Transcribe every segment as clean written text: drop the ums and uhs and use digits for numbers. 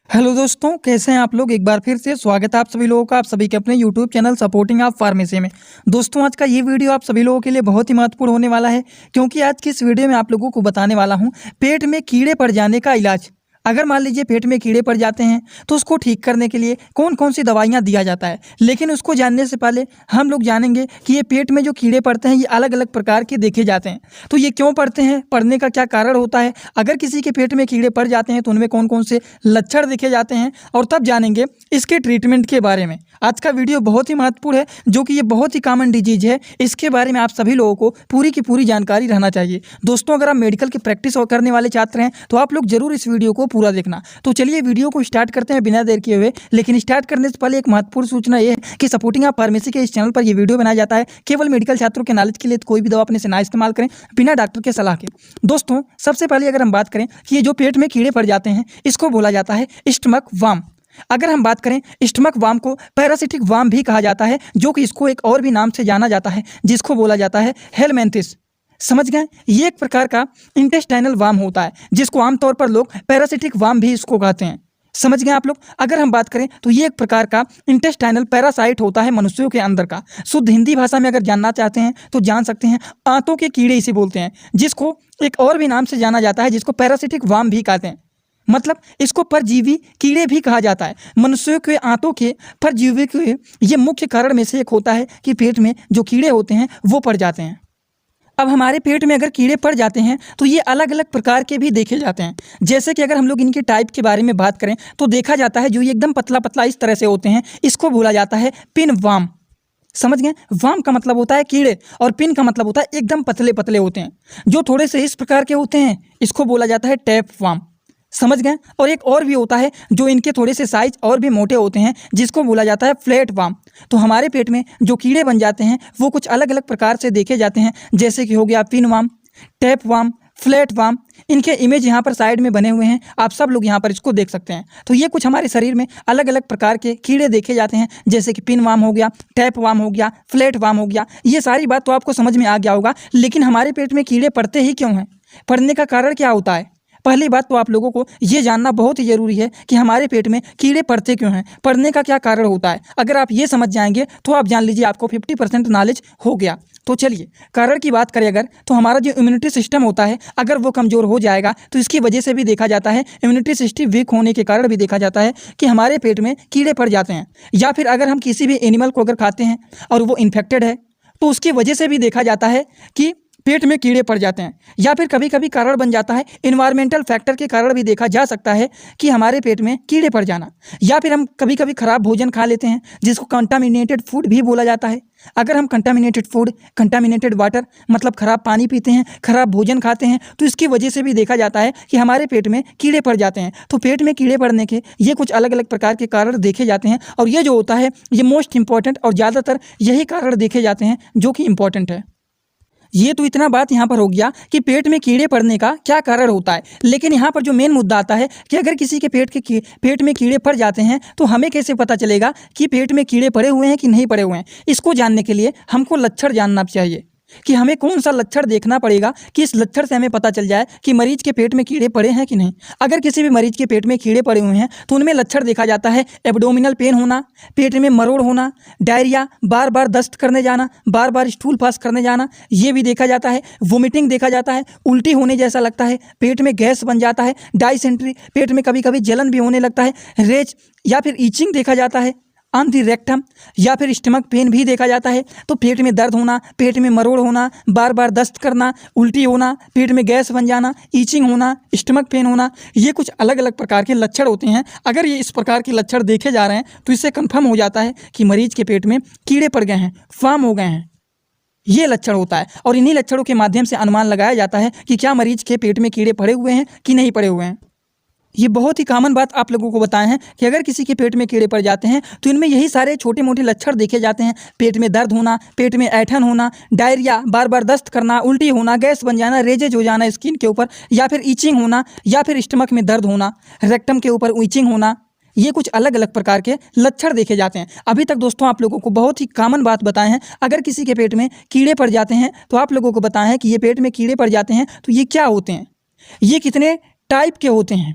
Hello दोस्तों, कैसे हैं आप लोग। एक बार फिर से स्वागत है आप सभी लोगों का आप सभी के अपने यूट्यूब चैनल सपोर्टिंग आप फार्मेसी में। दोस्तों, आज का ये वीडियो आप सभी लोगों के लिए बहुत ही महत्वपूर्ण होने वाला है, क्योंकि आज की इस वीडियो में आप लोगों को बताने वाला हूं पेट में कीड़े पड़ जाने का इलाज। अगर मान लीजिए पेट में कीड़े पड़ जाते हैं तो उसको ठीक करने के लिए कौन कौन सी दवाइयाँ दिया जाता है। लेकिन उसको जानने से पहले हम लोग जानेंगे कि ये पेट में जो कीड़े पड़ते हैं ये अलग अलग प्रकार के देखे जाते हैं। तो ये क्यों पड़ते हैं, पड़ने का क्या कारण होता है, अगर किसी के पेट में कीड़े पड़ जाते हैं तो उनमें कौन कौन से लक्षण देखे जाते हैं, और तब जानेंगे इसके ट्रीटमेंट के बारे में। आज का वीडियो बहुत ही महत्वपूर्ण है, जो कि ये बहुत ही कॉमन डिजीज है। इसके बारे में आप सभी लोगों को पूरी की पूरी जानकारी रहना चाहिए। दोस्तों, अगर आप मेडिकल की प्रैक्टिस करने वाले छात्र हैं तो आप लोग जरूर इस वीडियो को पूरा देखना। तो चलिए वीडियो को स्टार्ट करते हैं बिना देर किए हुए। लेकिन स्टार्ट करने से पहले एक महत्वपूर्ण सूचना यह है कि सपोर्टिंग आप फार्मेसी के इस चैनल पर यह वीडियो बनाया जाता है केवल मेडिकल छात्रों के नॉलेज के लिए। तो कोई भी दवा अपने से ना इस्तेमाल करें बिना डॉक्टर के सलाह के। दोस्तों, सबसे पहले अगर हम बात करें कि ये जो पेट में कीड़े पड़ जाते हैं इसको बोला जाता है स्टमक वार्म। अगर हम बात करें स्टमक वार्म को पैरासिटिक वार्म भी कहा जाता है, जो कि इसको एक और भी नाम से जाना जाता है जिसको बोला जाता है हेलमेंथिस। समझ गए, ये एक प्रकार का इंटेस्टाइनल वार्म होता है जिसको आमतौर पर लोग पैरासिटिक वार्म भी इसको कहते हैं। समझ गए आप लोग। अगर हम बात करें तो ये एक प्रकार का इंटेस्टाइनल पैरासाइट होता है मनुष्यों के अंदर का। शुद्ध हिंदी भाषा में अगर जानना चाहते हैं तो जान सकते हैं आंतों के कीड़े इसे बोलते हैं, जिसको एक और भी नाम से जाना जाता है जिसको पैरासिटिक वार्म भी कहते हैं। मतलब इसको परजीवी कीड़े भी कहा जाता है। मनुष्यों के आंतों के परजीवी के ये मुख्य कारण में से एक होता है कि पेट में जो कीड़े होते हैं वो पड़ जाते हैं। अब हमारे पेट में अगर कीड़े पड़ जाते हैं तो ये अलग अलग प्रकार के भी देखे जाते हैं। जैसे कि अगर हम लोग इनके टाइप के बारे में बात करें तो देखा जाता है जो ये एकदम पतला पतला इस तरह से होते हैं इसको बोला जाता है पिन वार्म। समझ गए, वार्म का मतलब होता है कीड़े और पिन का मतलब होता है एकदम पतले पतले होते हैं। जो थोड़े से इस प्रकार के होते हैं इसको बोला जाता है टैप वार्म। समझ गए। और एक और भी होता है जो इनके थोड़े से साइज और भी मोटे होते हैं जिसको बोला जाता है फ्लैट वार्म। तो हमारे पेट में जो कीड़े बन जाते हैं वो कुछ अलग अलग प्रकार से देखे जाते हैं, जैसे कि हो गया pin warm, tap warm, flat worm. इनके इमेज यहाँ पर साइड में बने हुए हैं, आप सब लोग यहाँ पर इसको देख सकते हैं। तो ये कुछ हमारे शरीर में अलग अलग प्रकार के कीड़े देखे जाते हैं, जैसे कि पिन वार्म हो गया, टैप वार्म हो गया, फ्लैट वार्म हो गया। ये सारी बात तो आपको समझ में आ गया होगा। लेकिन हमारे पेट में कीड़े पड़ते ही क्यों हैं, पड़ने का कारण क्या होता है। पहली बात तो आप लोगों को ये जानना बहुत ही ज़रूरी है कि हमारे पेट में कीड़े पड़ते क्यों हैं, पड़ने का क्या कारण होता है। अगर आप ये समझ जाएंगे तो आप जान लीजिए आपको 50% नॉलेज हो गया। तो चलिए कारण की बात करें अगर, तो हमारा जो इम्यूनिटी सिस्टम होता है अगर वो कमज़ोर हो जाएगा तो इसकी वजह से भी देखा जाता है, इम्यूनिटी सिस्टम वीक होने के कारण भी देखा जाता है कि हमारे पेट में कीड़े पड़ जाते हैं। या फिर अगर हम किसी भी एनिमल को अगर खाते हैं और वो इन्फेक्टेड है तो उसकी वजह से भी देखा जाता है कि पेट में कीड़े पड़ जाते हैं। या फिर कभी कभी कारण बन जाता है इन्वायरमेंटल फैक्टर के कारण भी देखा जा सकता है कि हमारे पेट में कीड़े पड़ जाना। या फिर हम कभी कभी खराब भोजन खा लेते हैं जिसको कंटामिनेटेड फूड भी बोला जाता है। अगर हम कंटामिनेटेड फूड, कंटामिनेटेड वाटर मतलब खराब पानी पीते हैं, खराब भोजन खाते हैं, तो इसकी वजह से भी देखा जाता है कि हमारे पेट में कीड़े पड़ जाते हैं। तो पेट में कीड़े पड़ने के ये कुछ अलग अलग प्रकार के कारण देखे जाते हैं, और ये जो होता है ये मोस्ट इंपॉर्टेंट और ज़्यादातर यही कारण देखे जाते हैं जो कि इम्पॉर्टेंट है। ये तो इतना बात यहाँ पर हो गया कि पेट में कीड़े पड़ने का क्या कारण होता है। लेकिन यहाँ पर जो मेन मुद्दा आता है कि अगर किसी के पेट में कीड़े पड़ जाते हैं तो हमें कैसे पता चलेगा कि पेट में कीड़े पड़े हुए हैं कि नहीं पड़े हुए हैं। इसको जानने के लिए हमको लक्षण जानना चाहिए कि हमें कौन सा लक्षण देखना पड़ेगा कि इस लक्षण से हमें पता चल जाए कि मरीज के पेट में कीड़े पड़े हैं कि नहीं। अगर किसी भी मरीज के पेट में कीड़े पड़े हुए हैं तो उनमें लक्षण देखा जाता है एब्डोमिनल पेन होना, पेट में मरोड़ होना, डायरिया, बार बार दस्त करने जाना, बार बार स्टूल पास करने जाना, ये भी देखा जाता है। वोमिटिंग देखा जाता है, उल्टी होने जैसा लगता है, पेट में गैस बन जाता है, डाइसेंट्री, पेट में कभी कभी जलन भी होने लगता है, रेज या फिर ईचिंग देखा जाता है ऑन द रेक्टम, या फिर स्टमक पेन भी देखा जाता है। तो पेट में दर्द होना, पेट में मरोड़ होना, बार बार दस्त करना, उल्टी होना, पेट में गैस बन जाना, ईचिंग होना, स्टमक पेन होना, ये कुछ अलग अलग प्रकार के लक्षण होते हैं। अगर ये इस प्रकार के लक्षण देखे जा रहे हैं तो इससे कंफर्म हो जाता है कि मरीज के पेट में कीड़े पड़ गए हैं, फार्म हो गए हैं। ये लक्षण होता है, और इन्हीं लक्षणों के माध्यम से अनुमान लगाया जाता है कि क्या मरीज के पेट में कीड़े पड़े हुए हैं कि नहीं पड़े हुए हैं। ये बहुत ही कॉमन बात आप लोगों को बताए हैं कि अगर किसी के पेट में कीड़े पड़ जाते हैं तो इनमें यही सारे छोटे मोटे लक्षण देखे जाते हैं। पेट में दर्द होना, पेट में ऐंठन होना, डायरिया, बार बार दस्त करना, उल्टी होना, गैस बन जाना, रेजेज हो जाना स्किन के ऊपर, या फिर ईचिंग होना, या फिर स्टमक में दर्द होना, रेक्टम के ऊपर ईचिंग होना। ये कुछ अलग अलग प्रकार के लक्षण देखे जाते हैं। अभी तक दोस्तों आप लोगों को बहुत ही कॉमन बात बताए हैं। अगर किसी के पेट में कीड़े पड़ जाते हैं तो आप लोगों को बताएं कि ये पेट में कीड़े पड़ जाते हैं तो ये क्या होते हैं, ये कितने टाइप के होते हैं।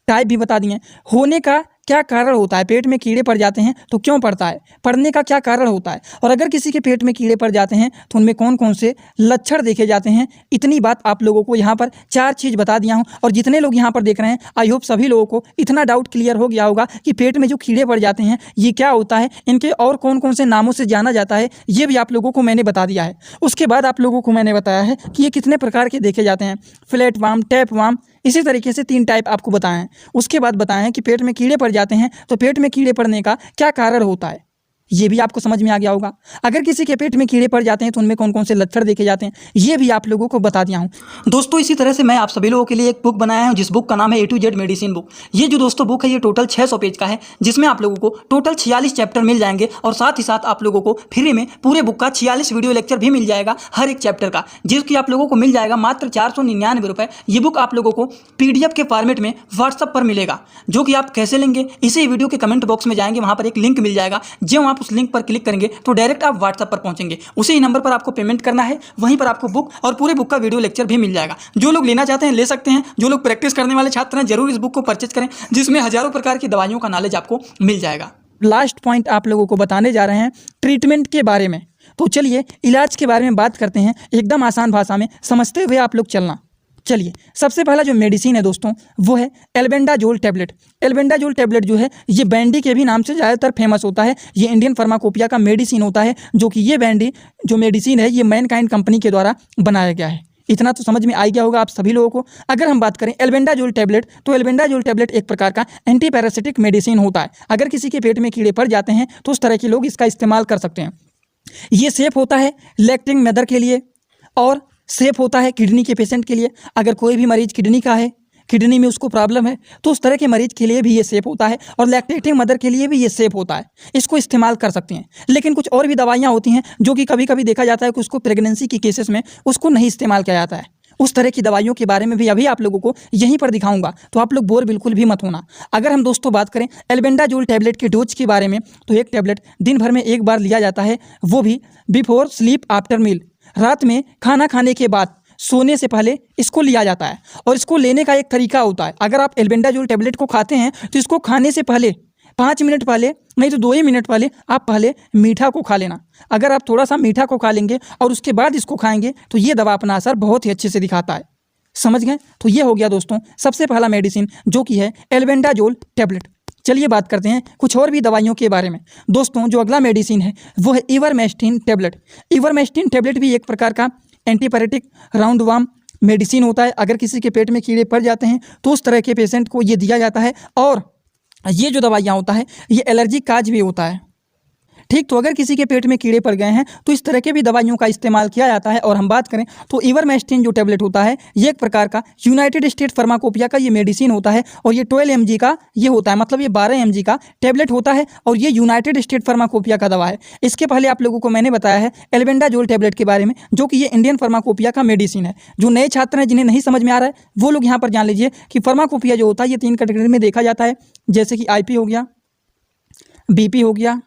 टाइप भी बता दिए, होने का क्या कारण होता है, पेट में कीड़े पड़ जाते हैं तो क्यों पड़ता है, पड़ने का क्या कारण होता है, और अगर किसी के पेट में कीड़े पड़ जाते हैं तो उनमें कौन कौन से लक्षण देखे जाते हैं। इतनी बात आप लोगों को यहाँ पर 4 चीज़ बता दिया हूँ। और जितने लोग यहाँ पर देख रहे हैं, आई होप सभी लोगों को इतना डाउट क्लियर हो गया होगा कि पेट में जो कीड़े पड़ जाते हैं ये क्या होता है, इनके और कौन कौन से नामों से जाना जाता है, ये भी आप लोगों को मैंने बता दिया है। उसके बाद आप लोगों को मैंने बताया है कि ये कितने प्रकार के देखे जाते हैं, फ्लैट वार्म, टैप वार्म, इसी तरीके से 3 टाइप आपको बताएं हैं। उसके बाद बताएं कि पेट में कीड़े पड़ जाते हैं तो पेट में कीड़े पड़ने का क्या कारण होता है, ये भी आपको समझ में आ गया होगा। अगर किसी के पेट में कीड़े पड़ जाते हैं तो उनमें कौन कौन से लक्षण देखे जाते हैं, ये भी आप लोगों को बता दिया हूँ। दोस्तों इसी तरह से मैं आप सभी लोगों के लिए एक बुक बनाया हूँ जिस बुक का नाम है A to Z medicine book. ये जो दोस्तों बुक है ये टोटल 600 पेज का है, जिसमें आप लोगों को टोटल 46 चैप्टर मिल जाएंगे और साथ ही साथ आप लोगों को फ्री में पूरे बुक का 46 वीडियो लेक्चर भी मिल जाएगा हर एक चैप्टर का, जिसकी आप लोगों को मिल जाएगा मात्र 499 रुपये। ये बुक आप लोगों को PDF के फॉर्मेट में व्हाट्सअप पर मिलेगा, जो कि आप कैसे लेंगे इसी वीडियो के कमेंट बॉक्स में जाएंगे, वहाँ पर एक लिंक मिल जाएगा। जब आप उस लिंक पर क्लिक करेंगे तो डायरेक्ट आप व्हाट्सएप पर पहुंचेंगे, उसी नंबर पर आपको पेमेंट करना है, वहीं पर आपको बुक और पूरे बुक का वीडियो लेक्चर भी मिल जाएगा। जो लोग लेना चाहते हैं ले सकते हैं, जो लोग प्रैक्टिस करने वाले छात्र हैं जरूर इस बुक को परचेज करें, जिसमें हजारों प्रकार की दवाइयों का नॉलेज आपको मिल जाएगा। लास्ट पॉइंट आप लोगों को बताने जा रहे हैं ट्रीटमेंट के बारे में। तो चलिए इलाज के बारे में बात करते हैं, एकदम आसान भाषा में समझते हुए आप लोग चलना। चलिए सबसे पहला जो मेडिसिन है दोस्तों वो है एल्बेंडाजोल टैबलेट। एल्बेंडाजोल टैबलेट जो है ये बैंडी के भी नाम से ज़्यादातर फेमस होता है। ये इंडियन फार्माकोपिया का मेडिसिन होता है, जो कि ये बैंडी जो मेडिसिन है ये मैनकाइंड कंपनी के द्वारा बनाया गया है। इतना तो समझ में आ गया होगा आप सभी लोगों को। अगर हम बात करें एल्बेंडाजोल टैबलेट, तो एल्बेंडाजोल टैबलेट एक प्रकार का एंटी पैरासिटिक मेडिसिन होता है। अगर किसी के पेट में कीड़े पड़ जाते हैं तो उस तरह के लोग इसका इस्तेमाल कर सकते हैं। ये सेफ होता है लैक्टिंग मदर के लिए और सेफ होता है किडनी के पेशेंट के लिए। अगर कोई भी मरीज किडनी का है, किडनी में उसको प्रॉब्लम है, तो उस तरह के मरीज के लिए भी ये सेफ होता है, और लैक्टेटिंग मदर के लिए भी ये सेफ होता है, इसको इस्तेमाल कर सकते हैं। लेकिन कुछ और भी दवाइयाँ होती हैं जो कि कभी कभी देखा जाता है कि उसको प्रेगनेंसी की केसेस में उसको नहीं इस्तेमाल किया जाता है। उस तरह की दवाइयों के बारे में भी अभी आप लोगों को यहीं पर दिखाऊंगा, तो आप लोग बोर बिल्कुल भी मत होना। अगर हम दोस्तों बात करें एल्बेंडाजोल टैबलेट के डोज के बारे में, तो एक टैबलेट दिन भर में एक बार लिया जाता है, वो भी बिफोर स्लीप आफ्टर मील। रात में खाना खाने के बाद सोने से पहले इसको लिया जाता है, और इसको लेने का एक तरीका होता है। अगर आप एल्बेंडाजोल टैबलेट को खाते हैं तो इसको खाने से पहले 5 मिनट पहले, नहीं तो 2 ही मिनट पहले आप पहले मीठा को खा लेना। अगर आप थोड़ा सा मीठा को खा लेंगे और उसके बाद इसको खाएंगे तो ये दवा अपना असर बहुत ही अच्छे से दिखाता है। समझ गए? तो ये हो गया दोस्तों सबसे पहला मेडिसिन, जो कि है एल्बेंडाजोल टैबलेट। चलिए बात करते हैं कुछ और भी दवाइयों के बारे में। दोस्तों जो अगला मेडिसिन है वो है इवरमेक्टिन टैबलेट। इवरमेक्टिन टैबलेट भी एक प्रकार का एंटीपायरेटिक राउंड वार्म मेडिसिन होता है। अगर किसी के पेट में कीड़े पड़ जाते हैं तो उस तरह के पेशेंट को ये दिया जाता है, और ये जो दवाइयाँ होता है ये एलर्जी काज भी होता है। ठीक, तो अगर किसी के पेट में कीड़े पड़ गए हैं तो इस तरह के भी दवाइयों का इस्तेमाल किया जाता है। और हम बात करें तो इवरमेक्टिन जो टैबलेट होता है ये एक प्रकार का यूनाइटेड स्टेट फार्माकोपिया का ये मेडिसिन होता है, और ये 12 mg का ये होता है, मतलब ये 12 mg का टैबलेट होता है, और ये यूनाइटेड स्टेट फार्माकोपिया का दवा है। इसके पहले आप लोगों को मैंने बताया है एल्बेंडाजोल टैबलेट के बारे में, जो कि ये इंडियन फार्माकोपिया का मेडिसिन है। जो नए छात्र हैं जिन्हें नहीं समझ में आ रहा है वो लोग यहाँ पर जान लीजिए कि फार्माकोपिया जो होता है ये 3 कैटेगरी में देखा जाता है, जैसे कि IP हो गया, BP हो गया,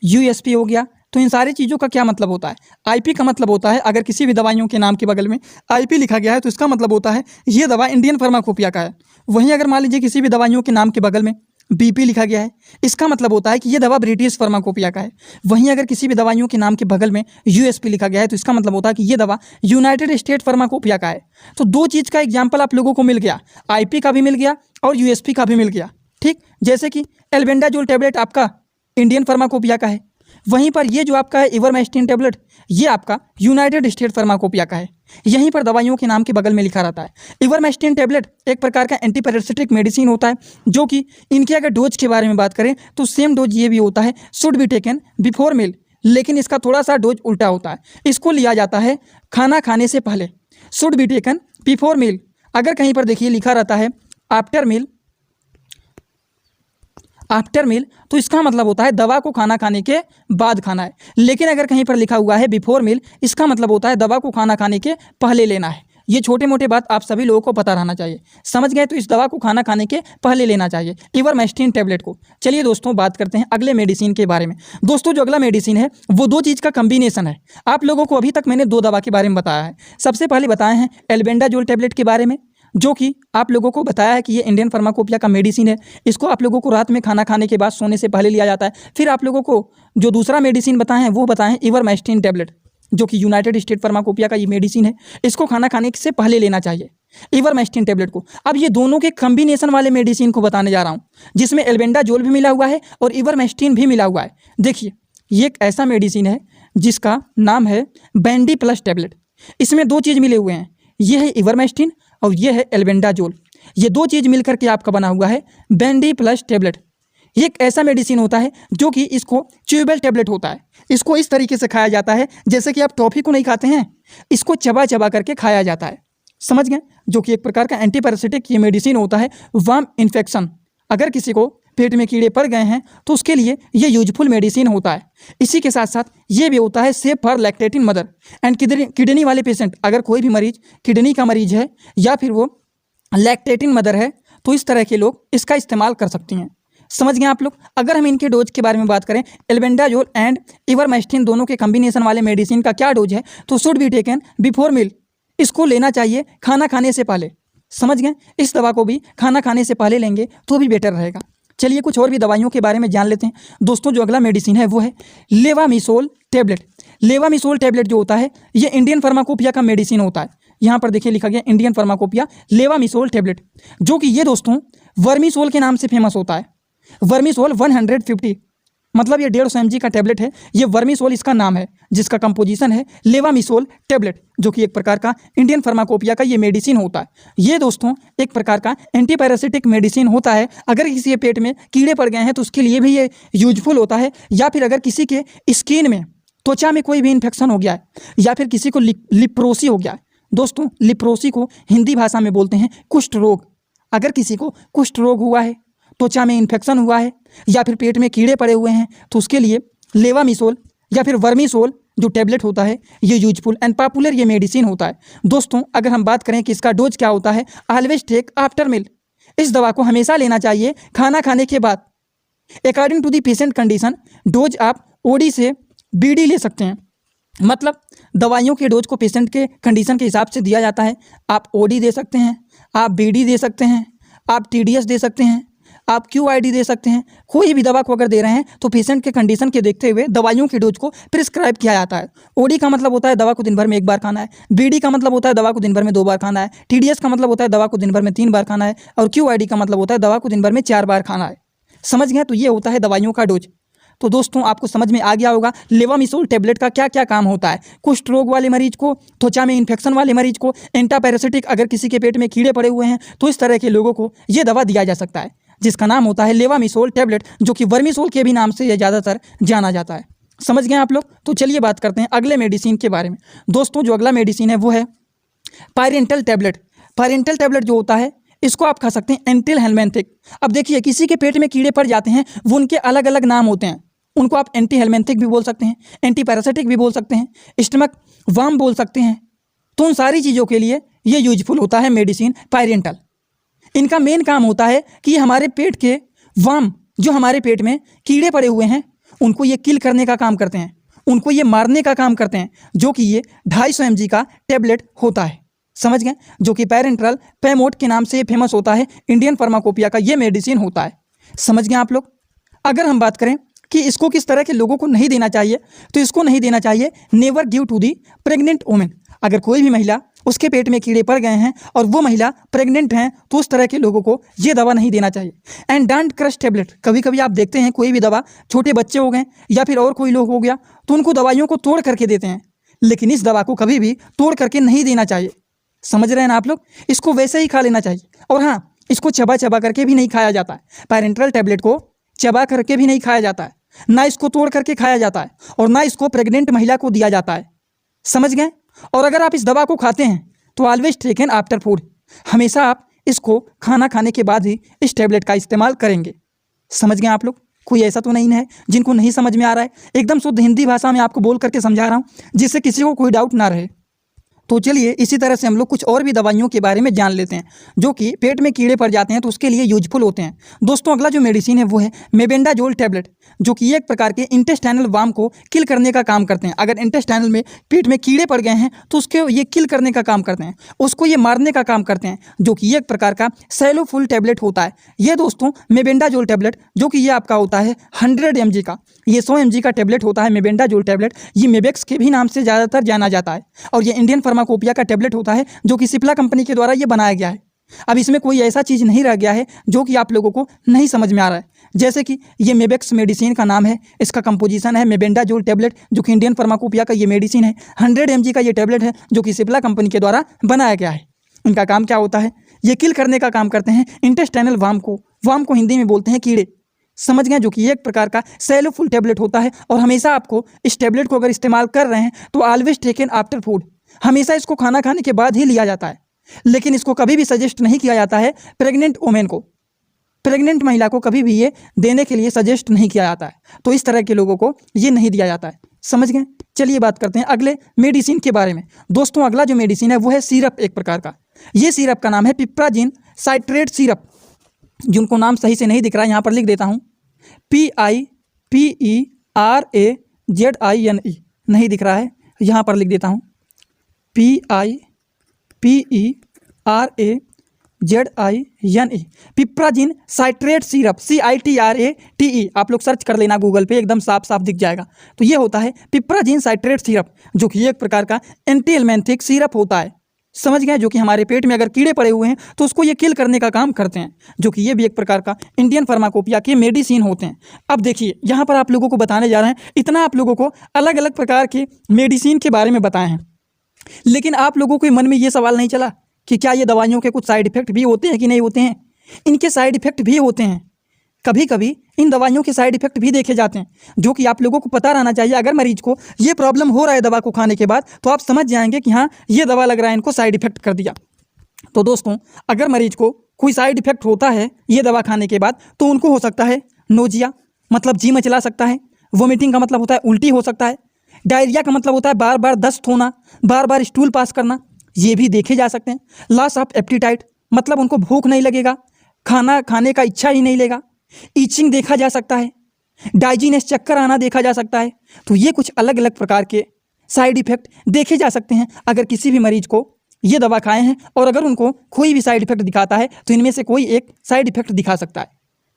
USP हो गया। तो इन सारी चीज़ों का क्या मतलब होता है? IP का मतलब होता है अगर किसी भी दवाइयों के नाम के बगल में IP लिखा गया है तो इसका मतलब होता है ये दवा इंडियन फार्माकोपिया का है। वहीं अगर मान लीजिए किसी भी दवाइयों के नाम के बगल में BP लिखा गया है, इसका मतलब होता है कि ये दवा ब्रिटिश फार्माकोपिया का है। वहीं अगर किसी भी दवाइयों के नाम के बगल में USP लिखा गया है तो इसका मतलब होता है कि ये दवा यूनाइटेड स्टेट फार्माकोपिया का है। तो 2 चीज़ का एग्जाम्पल आप लोगों को मिल गया, IP का भी मिल गया और USP का भी मिल गया। ठीक, जैसे कि एल्बेंडाजोल टैबलेट आपका इंडियन फार्माकोपिया का है, वहीं पर ये जो आपका है इवरमेक्टिन टैबलेट ये आपका यूनाइटेड स्टेट फार्माकोपिया का है। यहीं पर दवाइयों के नाम के बगल में लिखा रहता है। इवरमेक्टिन टैबलेट एक प्रकार का एंटीपैरासिटिक मेडिसिन होता है, जो कि इनके अगर डोज के बारे में बात करें तो सेम डोज ये भी होता है, should be taken before meal, लेकिन इसका थोड़ा सा डोज उल्टा होता है। इसको लिया जाता है खाना खाने से पहले, should be taken before meal. अगर कहीं पर देखिए लिखा रहता है आफ्टर मील, तो इसका मतलब होता है दवा को खाना खाने के बाद खाना है। लेकिन अगर कहीं पर लिखा हुआ है बिफोर मील, इसका मतलब होता है दवा को खाना खाने के पहले लेना है। ये छोटे मोटे बात आप सभी लोगों को पता रहना चाहिए। समझ गए? तो इस दवा को खाना खाने के पहले लेना चाहिए, इवरमेक्टिन टैबलेट को। चलिए दोस्तों बात करते हैं अगले मेडिसिन के बारे में। दोस्तों जो अगला मेडिसिन है वो 2 चीज़ का कम्बिनेशन है। आप लोगों को अभी तक मैंने 2 दवा के बारे में बताया है। सबसे पहले बताए हैं एल्बेंडाजोल टैबलेट के बारे में, जो कि आप लोगों को बताया है कि ये इंडियन फार्माकोपिया का मेडिसिन है। इसको आप लोगों को रात में खाना खाने के बाद सोने से पहले लिया जाता है। फिर आप लोगों को जो दूसरा मेडिसिन बताएं वो बताएं इवरमेक्टिन टैबलेट, जो कि यूनाइटेड स्टेट फार्माकोपिया का ये मेडिसिन है। इसको खाना खाने से पहले लेना चाहिए इवरमेक्टिन टैबलेट को। अब ये दोनों के कॉम्बिनेशन वाले मेडिसिन को बताने जा रहा हूँ, जिसमें एल्बेंडाजोल भी मिला हुआ है और इवरमेक्टिन भी मिला हुआ है। देखिए, ये एक ऐसा मेडिसिन है जिसका नाम है बैंडी प्लस टैबलेट। इसमें दो चीज़ मिले हुए हैं, ये है इवरमेक्टिन और ये है एल्बेंडाजोल। ये दो चीज़ मिलकर के आपका बना हुआ है बैंडी प्लस टैबलेट। ये एक ऐसा मेडिसिन होता है जो कि इसको च्यूबेबल टैबलेट होता है। इसको इस तरीके से खाया जाता है जैसे कि आप टॉफ़ी को नहीं खाते हैं, इसको चबा चबा करके खाया जाता है, समझ गए। जो कि एक प्रकार का एंटीपैरासिटिक ये मेडिसिन होता है। वर्म इन्फेक्शन, अगर किसी को पेट में कीड़े पड़ गए हैं तो उसके लिए ये यूजफुल मेडिसिन होता है। इसी के साथ साथ ये भी होता है safe for lactating mother and kidney वाले पेशेंट। अगर कोई भी मरीज किडनी का मरीज है या फिर वो लैक्टेटिंग मदर है तो इस तरह के लोग इसका इस्तेमाल कर सकती हैं, समझ गए आप लोग। अगर हम इनके डोज के बारे में बात करें, एल्बेंडाजोल एंड इवरमेक्टिन दोनों के कॉम्बिनेशन वाले मेडिसिन का क्या डोज है, तो should be taken before meal. इसको लेना चाहिए खाना खाने से पहले, समझ गए। इस दवा को भी खाना खाने से पहले लेंगे तो भी बेटर रहेगा। चलिए कुछ और भी दवाइयों के बारे में जान लेते हैं दोस्तों। जो अगला मेडिसिन है वो है लेवामिसोल टैबलेट। लेवामिसोल टैबलेट जो होता है ये इंडियन फार्माकोपिया का मेडिसिन होता है। यहाँ पर देखिए लिखा गया इंडियन फार्माकोपिया लेवामिसोल टैबलेट, जो कि ये दोस्तों वर्मीसोल के नाम से फेमस होता है। वर्मीसोल 150 मतलब ये 150 mg का टैबलेट है। ये वर्मीसोल इसका नाम है, जिसका कंपोजिशन है लेवामिसोल टैबलेट, जो कि एक प्रकार का इंडियन फार्माकोपिया का ये मेडिसिन होता है। ये दोस्तों एक प्रकार का एंटीपैरासिटिक मेडिसिन होता है। अगर किसी के पेट में कीड़े पड़ गए हैं तो उसके लिए भी ये यूजफुल होता है, या फिर अगर किसी के स्किन में, त्वचा में कोई भी इन्फेक्शन हो गया है, या फिर किसी को लिप्रोसी हो गया है। दोस्तों लिप्रोसी को हिंदी भाषा में बोलते हैं कुष्ठ रोग। अगर किसी को कुष्ठ रोग हुआ है, त्वचा में इन्फेक्शन हुआ है, या फिर पेट में कीड़े पड़े हुए हैं, तो उसके लिए लेवामिसोल या फिर वर्मीसोल जो टैबलेट होता है ये यूजफुल एंड पॉपुलर ये मेडिसिन होता है। दोस्तों अगर हम बात करें कि इसका डोज क्या होता है, ऑलवेज टेक आफ्टर मील। इस दवा को हमेशा लेना चाहिए खाना खाने के बाद। According to the patient condition dose आप ओडी से बीडी ले सकते हैं, मतलब दवाइयों के डोज को पेशेंट के कंडीशन के हिसाब से दिया जाता है। आप ओडी दे सकते हैं, आप बीडी दे सकते हैं, आप टीडीएस दे सकते हैं, आप क्यूआईडी दे सकते हैं। कोई भी दवा को अगर दे रहे हैं तो पेशेंट के कंडीशन के देखते हुए दवाइयों के डोज को प्रिस्क्राइब किया जाता है। ओडी का मतलब होता है दवा को दिन भर में 1 बार खाना है, बीडी का मतलब होता है दवा को दिन भर में 2 बार खाना है, टीडीएस का मतलब होता है दवा को दिन भर में 3 बार खाना है, और क्यूआईडी का मतलब होता है दवा को दिन भर में 4 बार खाना है, समझ गए। तो ये होता है दवाइयों का डोज। तो दोस्तों आपको समझ में आ गया होगा लेवामिसोल टैबलेट का क्या क्या काम होता है। कुष्ठ रोग वाले मरीज को, त्वचा में इन्फेक्शन वाले मरीज को, एंटीपैरासिटिक, अगर किसी के पेट में कीड़े पड़े हुए हैं तो इस तरह के लोगों को ये दवा दिया जा सकता है, जिसका नाम होता है लेवामिसोल टैबलेट, जो कि वर्मीसोल के भी नाम से यह ज़्यादातर जाना जाता है। समझ गए आप लोग। तो चलिए बात करते हैं अगले मेडिसिन के बारे में। दोस्तों जो अगला मेडिसिन है वो है पायरेंटल टैबलेट। पायरेंटल टैबलेट जो होता है इसको आप खा सकते हैं एंटिल हेलमेंथिक। अब देखिए किसी के पेट में कीड़े पड़ जाते हैं, वो उनके अलग अलग नाम होते हैं। उनको आप एंटी हेलमेंथिक भी बोल सकते हैं, एंटी पैरासिटिक भी बोल सकते हैं, स्टमक वार्म बोल सकते हैं। तो उन सारी चीज़ों के लिए ये यूजफुल होता है मेडिसिन पायरेंटल। इनका मेन काम होता है कि हमारे पेट के वार्म, जो हमारे पेट में कीड़े पड़े हुए हैं, उनको ये किल करने का काम करते हैं, उनको ये मारने का काम करते हैं, जो कि ये 250 mg का टैबलेट होता है, समझ गए। जो कि पैरेंट्रल पैमोट के नाम से फेमस होता है, इंडियन फार्माकोपिया का ये मेडिसिन होता है, समझ गए आप लोग। अगर हम बात करें कि इसको किस तरह के लोगों को नहीं देना चाहिए, तो इसको नहीं देना चाहिए never give to the pregnant women. अगर कोई भी महिला, उसके पेट में कीड़े पड़ गए हैं और वो महिला प्रेग्नेंट हैं, तो उस तरह के लोगों को ये दवा नहीं देना चाहिए। And don't crush tablet. कभी कभी आप देखते हैं कोई भी दवा, छोटे बच्चे हो गए या फिर और कोई लोग हो गया, तो उनको दवाइयों को तोड़ करके देते हैं, लेकिन इस दवा को कभी भी तोड़ करके नहीं देना चाहिए, समझ रहे हैं ना आप लोग। इसको वैसे ही खा लेना चाहिए। और हाँ, इसको चबा चबा करके भी नहीं खाया जाता है। पैरेंट्रल टैबलेट को चबा करके भी नहीं खाया जाता है, ना इसको तोड़ करके खाया जाता है, और ना इसको प्रेग्नेंट महिला को दिया जाता है, समझ गए। और अगर आप इस दवा को खाते हैं तो ऑलवेज टेकन आफ्टर फूड। हमेशा आप इसको खाना खाने के बाद ही इस टैबलेट का इस्तेमाल करेंगे, समझ गए आप लोग। कोई ऐसा तो नहीं है जिनको नहीं समझ में आ रहा है। एकदम शुद्ध हिंदी भाषा में आपको बोल करके समझा रहा हूँ, जिससे किसी को कोई डाउट ना रहे। तो चलिए इसी तरह से हम लोग कुछ और भी दवाइयों के बारे में जान लेते हैं जो कि पेट में कीड़े पड़ जाते हैं तो उसके लिए यूजफुल होते हैं। दोस्तों अगला जो मेडिसिन है वो है मेबेंडाजोल टैबलेट, जो कि एक प्रकार के इंटेस्टाइनल वार्म को किल करने का काम करते हैं। अगर इंटेस्टाइनल में पेट में कीड़े पड़ गए हैं तो उसके ये किल करने का काम करते हैं, उसको ये मारने का काम करते हैं, जो कि एक प्रकार का सेलोफुल टैबलेट होता है। ये दोस्तों मेबेंडाजोल टैबलेट जो कि ये आपका होता है 100 mg का, ये 100 mg का टैबलेट होता है मेबेंडाजोल टैबलेट। ये मेबेक्स के भी नाम से ज़्यादातर जाना जाता है और ये इंडियन फार्माकोपिया का टैबलेट होता है जो कि सिप्ला कंपनी के द्वारा ये बनाया गया है। अब इसमें कोई ऐसा चीज़ नहीं रह गया है जो कि आप लोगों को नहीं समझ में आ रहा है, जैसे कि ये मेबेक्स मेडिसिन का नाम है, इसका कंपोजिशन है मेबेंडाजोल टैबलेट जो कि इंडियन फार्माकोपिया का ये मेडिसिन है। 100 mg का ये टैबलेट है जो कि सिप्ला कंपनी के द्वारा बनाया गया है। इनका काम क्या होता है, ये किल करने का काम करते हैं इंटेस्टाइनल वार्म को हिंदी में बोलते हैं कीड़े, समझ गए, जो कि एक प्रकार का सेलोफुल टैबलेट होता है। और हमेशा आपको इस टैबलेट को अगर इस्तेमाल कर रहे हैं तो ऑलवेज टेकन आफ्टर फूड, हमेशा इसको खाना खाने के बाद ही लिया जाता है। लेकिन इसको कभी भी सजेस्ट नहीं किया जाता है प्रेग्नेंट वुमेन को, प्रेग्नेंट महिला को कभी भी ये देने के लिए सजेस्ट नहीं किया जाता है। तो इस तरह के लोगों को ये नहीं दिया जाता है, समझ गए। चलिए बात करते हैं अगले मेडिसिन के बारे में। दोस्तों अगला जो मेडिसिन है वो है सिरप एक प्रकार का। ये सिरप का नाम है पिप्राजिन साइट्रेट सिरप, जिनको नाम सही से नहीं दिख रहा है यहाँ पर लिख देता हूँ, PIPERAZINE, नहीं दिख रहा है, यहाँ पर लिख देता हूँ PIPERAZINE, पिप्राजिन साइट्रेट सिरप, CITRATE, आप लोग सर्च कर लेना गूगल पे, एकदम साफ साफ दिख जाएगा। तो ये होता है पिप्राजिन साइट्रेट सिरप जो कि एक प्रकार का एंटी एलमेंथिक सिरप होता है, समझ गए, जो कि हमारे पेट में अगर कीड़े पड़े हुए हैं तो उसको ये किल करने का काम करते हैं, जो कि ये भी एक प्रकार का इंडियन फार्माकोपिया के मेडिसिन होते हैं। अब देखिए यहाँ पर आप लोगों को बताने जा रहे हैं, इतना आप लोगों को अलग अलग प्रकार के मेडिसिन के बारे में बताए हैं, लेकिन आप लोगों के मन में ये सवाल नहीं चला कि क्या ये दवाइयों के कुछ साइड इफेक्ट भी होते हैं कि नहीं होते हैं। इनके साइड इफेक्ट भी होते हैं, कभी कभी इन दवाइयों के साइड इफेक्ट भी देखे जाते हैं, जो कि आप लोगों को पता रहना चाहिए। अगर मरीज को ये प्रॉब्लम हो रहा है दवा को खाने के बाद तो आप समझ जाएंगे कि हाँ ये दवा लग रहा है इनको साइड इफेक्ट कर दिया। तो दोस्तों अगर मरीज को कोई साइड इफेक्ट होता है ये दवा खाने के बाद तो उनको हो सकता है नोजिया, मतलब जी मचला सकता है, वोमिटिंग का मतलब होता है उल्टी हो सकता है, डायरिया का मतलब होता है बार बार दस्त होना, बार बार स्टूल पास करना, ये भी देखे जा सकते हैं। लॉस ऑफ एपेटाइट, मतलब उनको भूख नहीं लगेगा, खाना खाने का इच्छा ही नहीं लेगा, ईचिंग देखा जा सकता है, डाइजीनेस चक्कर आना देखा जा सकता है। तो ये कुछ अलग अलग प्रकार के साइड इफेक्ट देखे जा सकते हैं अगर किसी भी मरीज को ये दवा खाए हैं, और अगर उनको कोई भी साइड इफेक्ट दिखाता है तो इनमें से कोई एक साइड इफेक्ट दिखा सकता है,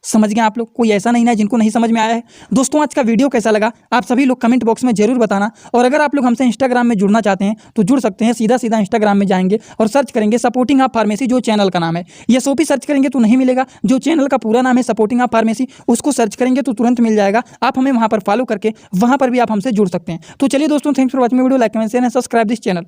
समझ गए आप लोग। कोई ऐसा नहीं है जिनको नहीं समझ में आया है। दोस्तों आज का वीडियो कैसा लगा आप सभी लोग कमेंट बॉक्स में जरूर बताना, और अगर आप लोग हमसे इंस्टाग्राम में जुड़ना चाहते हैं तो जुड़ सकते हैं। सीधा सीधा इंस्टाग्राम में जाएंगे और सर्च करेंगे सपोर्टिंग ऑफ फार्मेसी, जो चैनल का नाम है। ये सोपी सर्च करेंगे तो नहीं मिलेगा, जो चैनल का पूरा नाम है सपोर्टिंग ऑफ फार्मेसी, उसको सर्च करेंगे तो तुरंत मिल जाएगा। आप हमें वहाँ पर फॉलो करके वहाँ पर भी आप हमसे जुड़ सकते हैं। तो चलिए दोस्तों, thanks for watching video, like comment share and subscribe this channel.